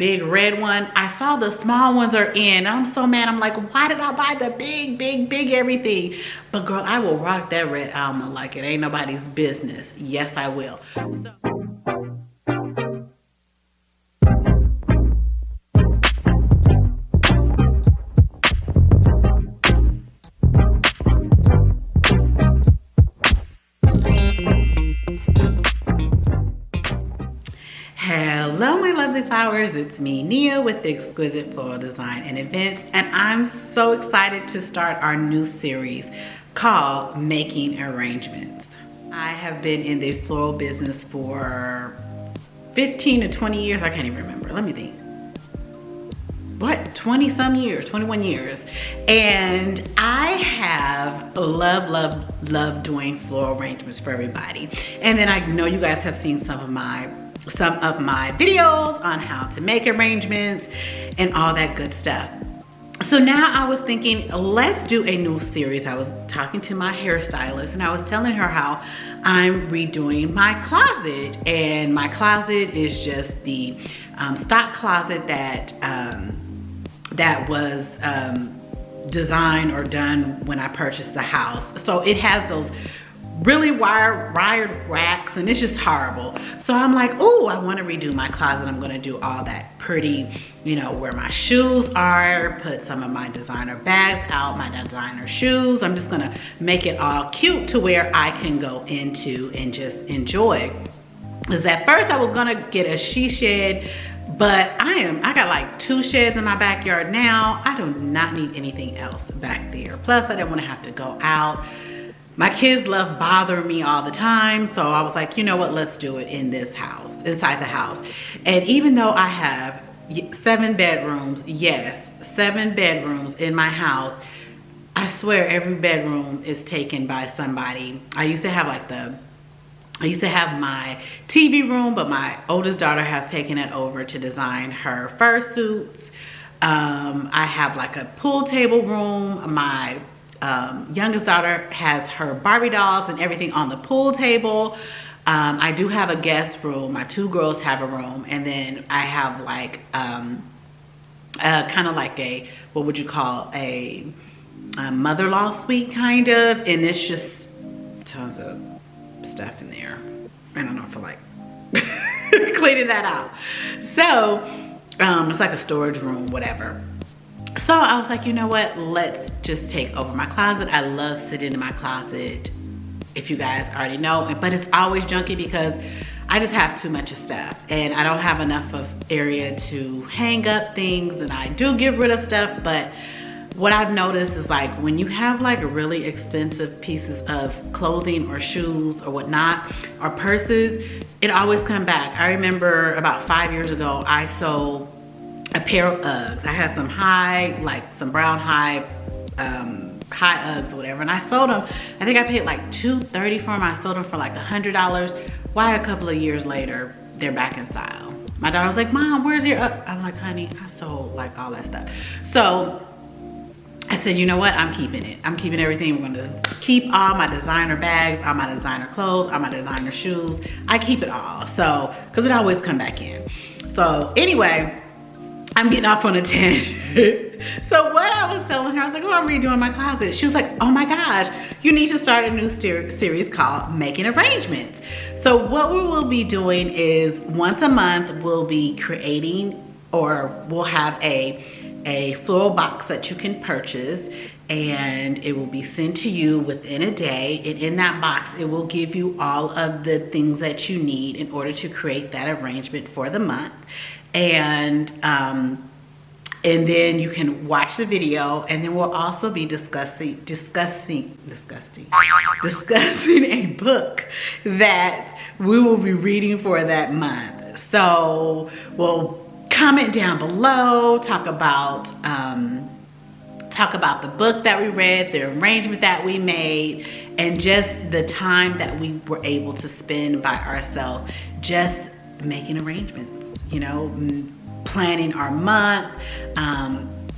big red one. I saw the small ones are in. I'm so mad. I'm like, why did I buy the big everything? But girl, I will rock that red almond like it ain't nobody's business. Yes, I will. So hello my lovely flowers, it's me Nia with the Exquisite Floral Design and Events, and I'm so excited to start our new series called Making Arrangements. I have been in the floral business for 15 to 20 years. I can't even remember, let me think. What, 20 some years, 21 years. And I have loved doing floral arrangements for everybody. And then I know you guys have seen some of my videos on how to make arrangements and all that good stuff. So now I was thinking, let's do a new series. I was talking to my hairstylist and I was telling her how I'm redoing my closet, and my closet is just the stock closet that was designed or done when I purchased the house. So it has those really wired racks and it's just horrible. So I'm like, oh, I want to redo my closet. I'm going to do all that pretty, you know, where my shoes are, put some of my designer bags out, my designer shoes. I'm just going to make it all cute to where I can go into and just enjoy. Because at first I was going to get a she shed, but I got like 2 sheds in my backyard now. I do not need anything else back there. Plus I didn't want to have to go out. My kids love bothering me all the time, so I was like, you know what, let's do it in this house, inside the house. And even though I have 7 bedrooms, yes, 7 bedrooms in my house, I swear every bedroom is taken by somebody. I used to have my TV room, but my oldest daughter have taken it over to design her fursuits. I have like a pool table room. My youngest daughter has her Barbie dolls and everything on the pool table. I do have a guest room. My 2 girls have a room, and then I have like kind of like a, what would you call, a mother-in-law suite kind of, and it's just tons of stuff in there. I don't know if I like cleaning that out. So it's like a storage room, whatever. So I was like, you know what, let's just take over my closet. I love sitting in my closet, if you guys already know, but it's always junky because I just have too much of stuff and I don't have enough of area to hang up things, and I do get rid of stuff. But what I've noticed is, like, when you have like really expensive pieces of clothing or shoes or whatnot, or purses, it always come back. I remember about 5 years ago, I sold a pair of Uggs. I had some high, like some brown high Uggs or whatever, and I sold them. I think I paid like $230 for them. I sold them for like $100. Why, a couple of years later, they're back in style. My daughter was like, Mom, where's your Uggs? I'm like, honey, I sold like all that stuff. So I said, you know what, I'm keeping it. I'm keeping everything. We're gonna keep all my designer bags, all my designer clothes, all my designer shoes. I keep it all, so, because it always come back in. So anyway, I'm getting off on a tangent. So what I was telling her, I was like, oh, I'm redoing my closet. She was like, oh my gosh, you need to start a new series called Making Arrangements. So what we will be doing is once a month, we'll be creating, or we'll have a floral box that you can purchase, and it will be sent to you within a day. And in that box, it will give you all of the things that you need in order to create that arrangement for the month. And then you can watch the video, and then we'll also be discussing a book that we will be reading for that month. So we'll comment down below, talk about the book that we read, the arrangement that we made, and just the time that we were able to spend by ourselves just making arrangements, you know, planning our month,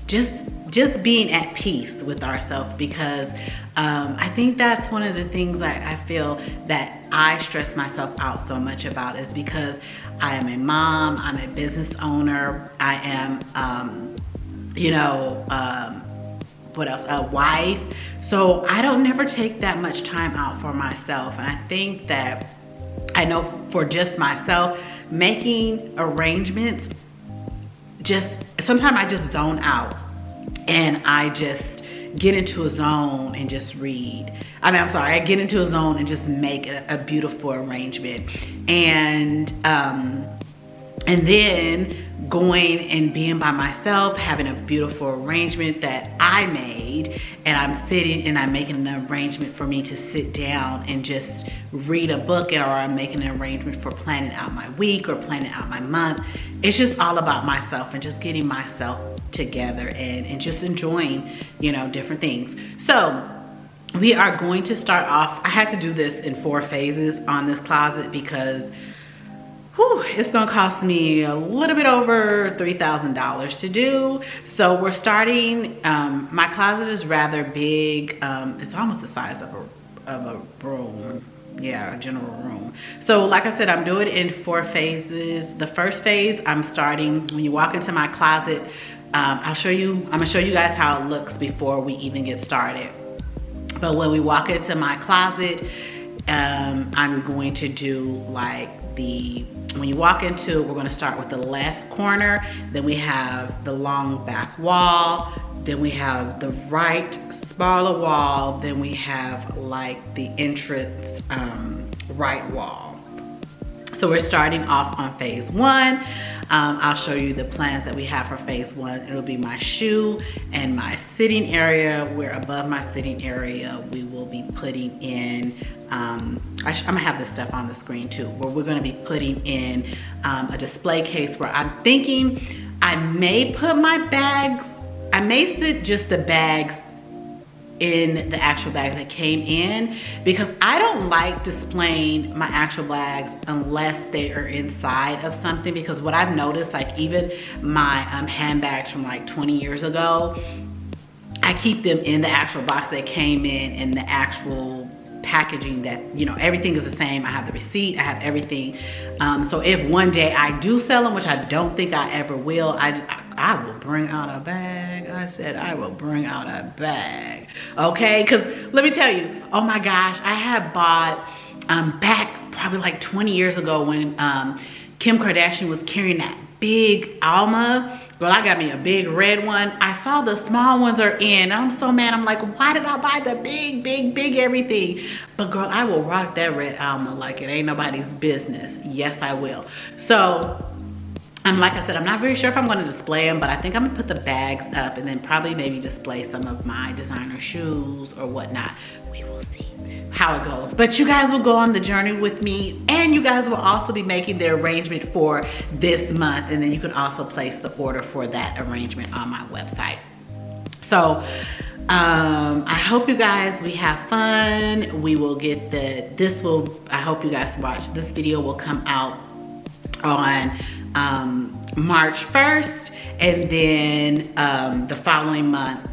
just being at peace with ourselves, because I think that's one of the things I feel that I stress myself out so much about, is because I am a mom, I'm a business owner, I am, what else? A wife. So I don't never take that much time out for myself. And I think that I know for just myself, making arrangements, just sometimes I just zone out and I just get into a zone and just read. I get into a zone and just make a beautiful arrangement. And then going and being by myself, having a beautiful arrangement that I made, and I'm sitting and I'm making an arrangement for me to sit down and just read a book, or I'm making an arrangement for planning out my week or planning out my month. It's just all about myself and just getting myself together and just enjoying, different things. So we are going to start off. I had to do this in 4 phases on this closet because it's gonna cost me a little bit over $3,000 to do. So we're starting, my closet is rather big. It's almost the size of a room. Yeah, a general room. So like I said, I'm doing it in 4 phases. The first phase, I'm starting, when you walk into my closet, I'm gonna show you guys how it looks before we even get started. But when we walk into my closet, I'm going to do like when you walk into, we're going to start with the left corner, then we have the long back wall, then we have the right smaller wall, then we have like the entrance right wall. So we're starting off on phase 1. I'll show you the plans that we have for phase 1. It'll be my shoe and my sitting area, where above my sitting area, we will be putting in, I'm gonna have this stuff on the screen too, where we're gonna be putting in a display case where I'm thinking I may put my bags, I may sit just the bags in the actual bags that came in, because I don't like displaying my actual bags unless they are inside of something. Because what I've noticed, like even my handbags from like 20 years ago, I keep them in the actual box they came in and the actual packaging that, everything is the same. I have the receipt, I have everything. So if one day I do sell them, which I don't think I ever will, I will bring out a bag. I said I will bring out a bag, okay? Because let me tell you, oh my gosh, I had bought back probably like 20 years ago when Kim Kardashian was carrying that big Alma. Girl, I got me a big red one. I saw the small ones are in. I'm so mad. I'm like, why did I buy the big everything? But girl, I will rock that red Alma like it ain't nobody's business. Yes, I will. So, like I said, I'm not very sure if I'm going to display them, but I think I'm going to put the bags up and then probably maybe display some of my designer shoes or whatnot. We will see how it goes. But you guys will go on the journey with me, and you guys will also be making the arrangement for this month, and then you can also place the order for that arrangement on my website. So I hope you guys, we have fun. We will get I hope you guys watch. This video will come out on March 1st, and then the following month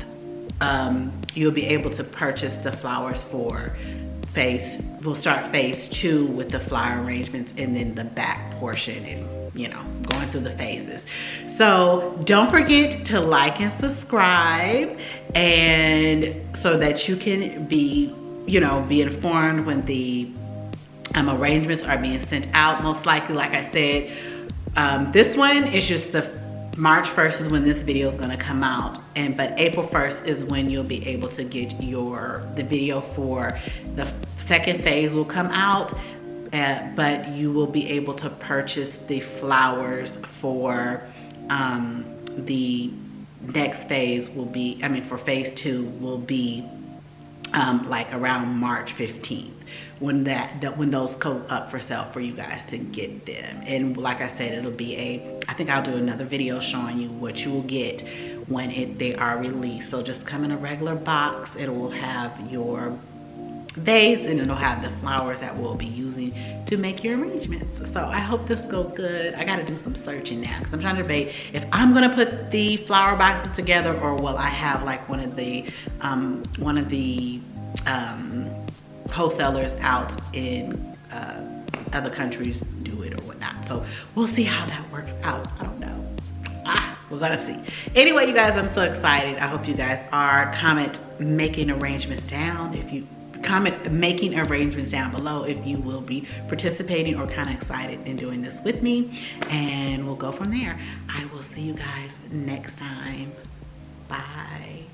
you'll be able to purchase the flowers for we'll start phase 2 with the flower arrangements, and then the back portion, and going through the phases. So don't forget to like and subscribe, and so that you can be informed when the arrangements are being sent out. Most likely, like I said, this one is just the March 1st is when this video is going to come out, but April 1st is when you'll be able to get the video for the second phase will come out, but you will be able to purchase the flowers for the next phase for phase 2 will be like around March 15th, when those go up for sale for you guys to get them. And like I said, it'll be I think I'll do another video showing you what you will get when they are released. So just come in a regular box. It will have your vase, and it'll have the flowers that we'll be using to make your arrangements. So I hope this goes good. I gotta do some searching now, because I'm trying to debate if I'm gonna put the flower boxes together, or will I have like one of the wholesalers out in other countries do it or whatnot. whatnot. So we'll see how that works out. I don't know. We're gonna see. Anyway, you guys, I'm so excited. I hope you guys are. Comment making arrangements down if you comment making arrangements down below if you will be participating or kind of excited in doing this with me, and we'll go from there. I will see you guys next time. Bye.